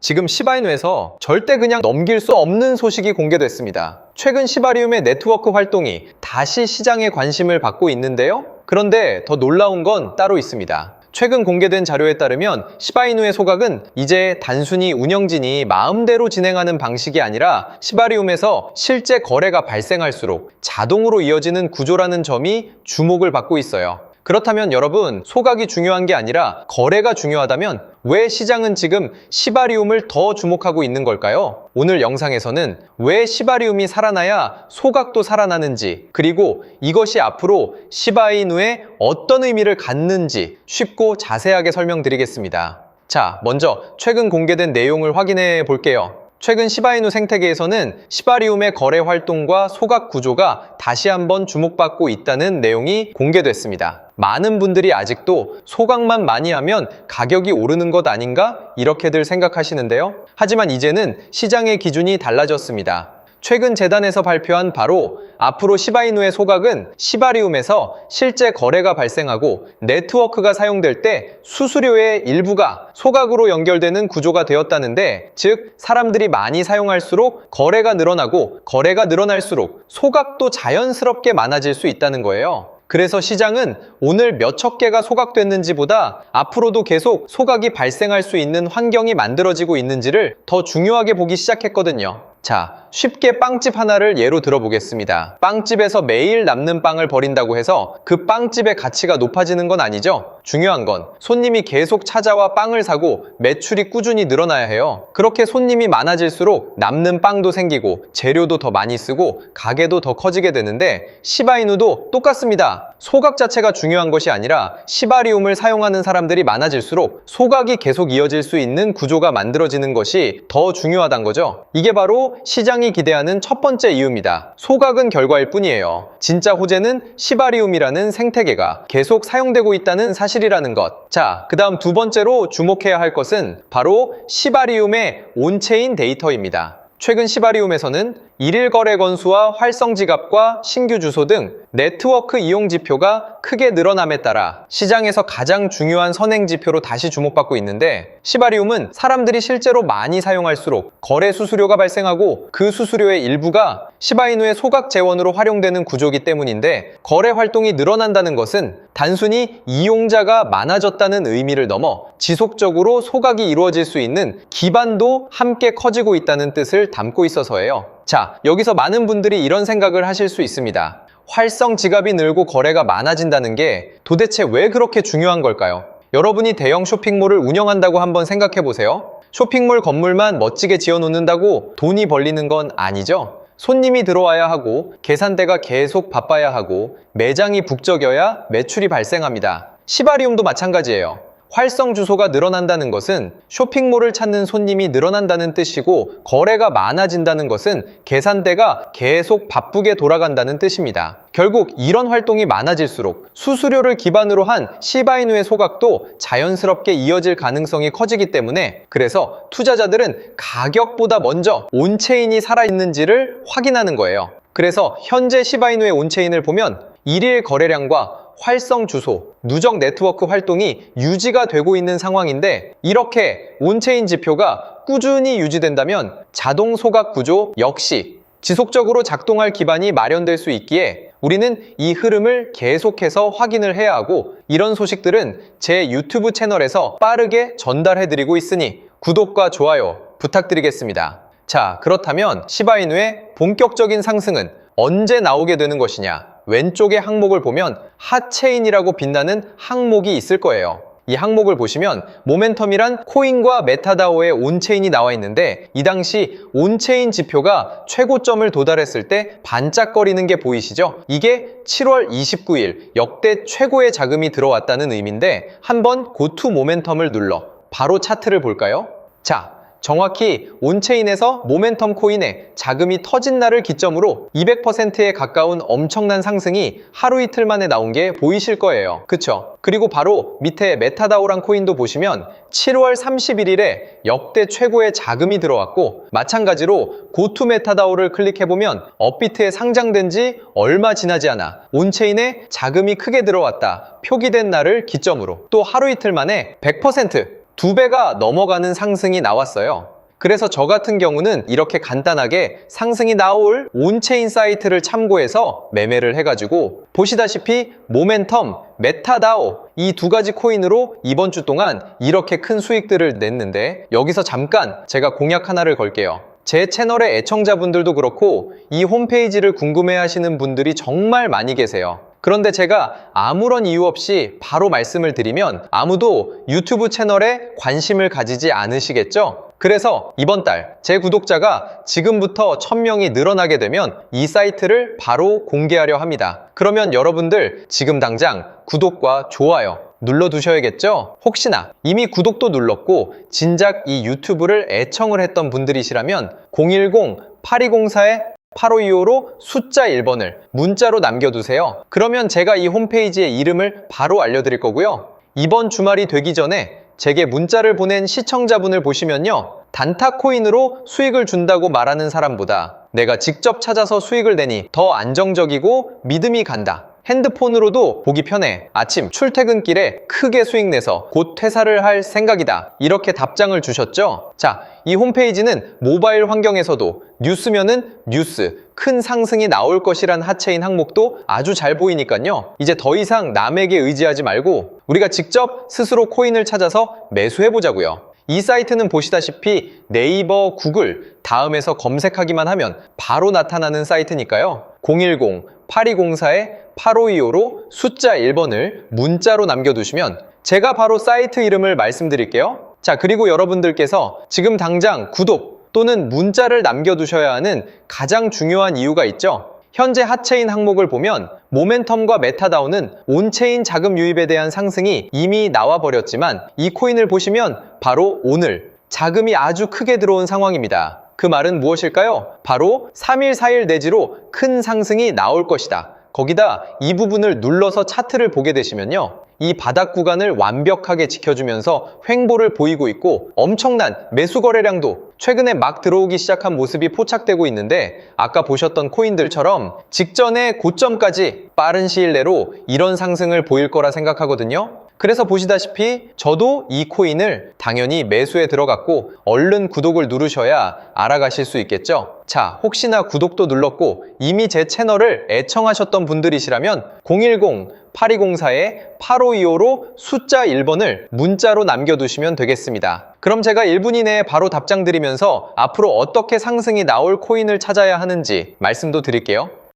지금 시바이누에서 절대 그냥 넘길 수 없는 소식이 공개됐습니다. 최근 시바리움의 네트워크 활동이 다시 시장의 관심을 받고 있는데요. 그런데 더 놀라운 건 따로 있습니다. 최근 공개된 자료에 따르면 시바이누의 소각은 이제 단순히 운영진이 마음대로 진행하는 방식이 아니라 시바리움에서 실제 거래가 발생할수록 자동으로 이어지는 구조라는 점이 주목을 받고 있어요. 그렇다면 여러분, 소각이 중요한 게 아니라 거래가 중요하다면 왜 시장은 지금 시바리움을 더 주목하고 있는 걸까요? 오늘 영상에서는 왜 시바리움이 살아나야 소각도 살아나는지, 그리고 이것이 앞으로 시바이누에 어떤 의미를 갖는지 쉽고 자세하게 설명드리겠습니다. 자, 먼저 최근 공개된 내용을 확인해 볼게요. 최근 시바이누 생태계에서는 시바리움의 거래 활동과 소각 구조가 다시 한번 주목받고 있다는 내용이 공개됐습니다. 많은 분들이 아직도 소각만 많이 하면 가격이 오르는 것 아닌가? 이렇게들 생각하시는데요. 하지만 이제는 시장의 기준이 달라졌습니다. 최근 재단에서 발표한 바로 앞으로 시바이누의 소각은 시바리움에서 실제 거래가 발생하고 네트워크가 사용될 때 수수료의 일부가 소각으로 연결되는 구조가 되었다는데, 즉 사람들이 많이 사용할수록 거래가 늘어나고 거래가 늘어날수록 소각도 자연스럽게 많아질 수 있다는 거예요. 그래서 시장은 오늘 몇 천 개가 소각됐는지보다 앞으로도 계속 소각이 발생할 수 있는 환경이 만들어지고 있는지를 더 중요하게 보기 시작했거든요. 자, 쉽게 빵집 하나를 예로 들어보겠습니다. 빵집에서 매일 남는 빵을 버린다고 해서 그 빵집의 가치가 높아지는 건 아니죠. 중요한 건 손님이 계속 찾아와 빵을 사고 매출이 꾸준히 늘어나야 해요. 그렇게 손님이 많아질수록 남는 빵도 생기고 재료도 더 많이 쓰고 가게도 더 커지게 되는데, 시바이누도 똑같습니다. 소각 자체가 중요한 것이 아니라 시바리움을 사용하는 사람들이 많아질수록 소각이 계속 이어질 수 있는 구조가 만들어지는 것이 더 중요하단 거죠. 이게 바로 시장이 기대하는 첫 번째 이유입니다. 소각은 결과일 뿐이에요. 진짜 호재는 시바리움이라는 생태계가 계속 사용되고 있다는 사실이라는 것. 자, 그 다음 두 번째로 주목해야 할 것은 바로 시바리움의 온체인 데이터입니다. 최근 시바리움에서는 일일 거래 건수와 활성 지갑과 신규 주소 등 네트워크 이용 지표가 크게 늘어남에 따라 시장에서 가장 중요한 선행 지표로 다시 주목받고 있는데, 시바리움은 사람들이 실제로 많이 사용할수록 거래 수수료가 발생하고 그 수수료의 일부가 시바이누의 소각 재원으로 활용되는 구조이기 때문인데, 거래 활동이 늘어난다는 것은 단순히 이용자가 많아졌다는 의미를 넘어 지속적으로 소각이 이루어질 수 있는 기반도 함께 커지고 있다는 뜻을 담고 있어서예요. 자, 여기서 많은 분들이 이런 생각을 하실 수 있습니다. 활성 지갑이 늘고 거래가 많아진다는 게 도대체 왜 그렇게 중요한 걸까요? 여러분이 대형 쇼핑몰을 운영한다고 한번 생각해 보세요. 쇼핑몰 건물만 멋지게 지어 놓는다고 돈이 벌리는 건 아니죠. 손님이 들어와야 하고 계산대가 계속 바빠야 하고 매장이 북적여야 매출이 발생합니다. 시바리움도 마찬가지예요. 활성 주소가 늘어난다는 것은 쇼핑몰을 찾는 손님이 늘어난다는 뜻이고, 거래가 많아진다는 것은 계산대가 계속 바쁘게 돌아간다는 뜻입니다. 결국 이런 활동이 많아질수록 수수료를 기반으로 한 시바이누의 소각도 자연스럽게 이어질 가능성이 커지기 때문에, 그래서 투자자들은 가격보다 먼저 온체인이 살아있는지를 확인하는 거예요. 그래서 현재 시바이누의 온체인을 보면 일일 거래량과 활성 주소, 누적 네트워크 활동이 유지가 되고 있는 상황인데, 이렇게 온체인 지표가 꾸준히 유지된다면 자동 소각 구조 역시 지속적으로 작동할 기반이 마련될 수 있기에 우리는 이 흐름을 계속해서 확인을 해야 하고, 이런 소식들은 제 유튜브 채널에서 빠르게 전달해드리고 있으니 구독과 좋아요 부탁드리겠습니다. 자, 그렇다면 시바이누의 본격적인 상승은 언제 나오게 되는 것이냐? 왼쪽의 항목을 보면 핫체인이라고 빛나는 항목이 있을 거예요. 이 항목을 보시면 모멘텀이란 코인과 메타다오의 온체인이 나와 있는데, 이 당시 온체인 지표가 최고점을 도달했을 때 반짝거리는 게 보이시죠? 이게 7월 29일 역대 최고의 자금이 들어왔다는 의미인데, 한번 고투 모멘텀을 눌러 바로 차트를 볼까요? 자, 정확히 온체인에서 모멘텀 코인에 자금이 터진 날을 기점으로 200%에 가까운 엄청난 상승이 하루 이틀 만에 나온 게 보이실 거예요. 그쵸? 그리고 바로 밑에 메타다오란 코인도 보시면 7월 31일에 역대 최고의 자금이 들어왔고, 마찬가지로 고투 메타다오를 클릭해보면 업비트에 상장된 지 얼마 지나지 않아 온체인에 자금이 크게 들어왔다 표기된 날을 기점으로 또 하루 이틀 만에 100%, 2배가 넘어가는 상승이 나왔어요. 그래서 저 같은 경우는 이렇게 간단하게 상승이 나올 온체인 사이트를 참고해서 매매를 해가지고 보시다시피 모멘텀, 메타다오 이 두 가지 코인으로 이번 주 동안 이렇게 큰 수익들을 냈는데, 여기서 잠깐 제가 공약 하나를 걸게요. 제 채널의 애청자분들도 그렇고 이 홈페이지를 궁금해하시는 분들이 정말 많이 계세요. 그런데 제가 아무런 이유 없이 바로 말씀을 드리면 아무도 유튜브 채널에 관심을 가지지 않으시겠죠? 그래서 이번 달 제 구독자가 지금부터 1000명이 늘어나게 되면 이 사이트를 바로 공개하려 합니다. 그러면 여러분들 지금 당장 구독과 좋아요 눌러두셔야겠죠? 혹시나 이미 구독도 눌렀고 진작 이 유튜브를 애청을 했던 분들이시라면 010-8204-8525로 숫자 1번을 문자로 남겨두세요. 그러면 제가 이 홈페이지의 이름을 바로 알려드릴 거고요. 이번 주말이 되기 전에 제게 문자를 보낸 시청자분을 보시면요, 단타 코인으로 수익을 준다고 말하는 사람보다 내가 직접 찾아서 수익을 내니 더 안정적이고 믿음이 간다. 핸드폰으로도 보기 편해. 아침 출퇴근길에 크게 수익 내서 곧 퇴사를 할 생각이다. 이렇게 답장을 주셨죠? 자, 이 홈페이지는 모바일 환경에서도 뉴스면은 뉴스, 큰 상승이 나올 것이란 하체인 항목도 아주 잘 보이니까요. 이제 더 이상 남에게 의지하지 말고 우리가 직접 스스로 코인을 찾아서 매수해보자고요. 이 사이트는 보시다시피 네이버, 구글 다음에서 검색하기만 하면 바로 나타나는 사이트니까요. 010-8204-8525로 숫자 1번을 문자로 남겨두시면 제가 바로 사이트 이름을 말씀드릴게요. 자, 그리고 여러분들께서 지금 당장 구독 또는 문자를 남겨두셔야 하는 가장 중요한 이유가 있죠. 현재 하체인 항목을 보면 모멘텀과 메타다오는 온체인 자금 유입에 대한 상승이 이미 나와버렸지만 이 코인을 보시면 바로 오늘 자금이 아주 크게 들어온 상황입니다. 그 말은 무엇일까요? 바로 3일, 4일 내지로 큰 상승이 나올 것이다. 거기다 이 부분을 눌러서 차트를 보게 되시면요, 이 바닥 구간을 완벽하게 지켜주면서 횡보를 보이고 있고 엄청난 매수 거래량도 최근에 막 들어오기 시작한 모습이 포착되고 있는데, 아까 보셨던 코인들처럼 직전의 고점까지 빠른 시일 내로 이런 상승을 보일 거라 생각하거든요. 그래서 보시다시피 저도 이 코인을 당연히 매수에 들어갔고 얼른 구독을 누르셔야 알아가실 수 있겠죠. 자, 혹시나 구독도 눌렀고 이미 제 채널을 애청하셨던 분들이시라면 010-8204-8525로 숫자 1번을 문자로 남겨두시면 되겠습니다. 그럼 제가 1분 이내에 바로 답장 드리면서 앞으로 어떻게 상승이 나올 코인을 찾아야 하는지 말씀도 드릴게요.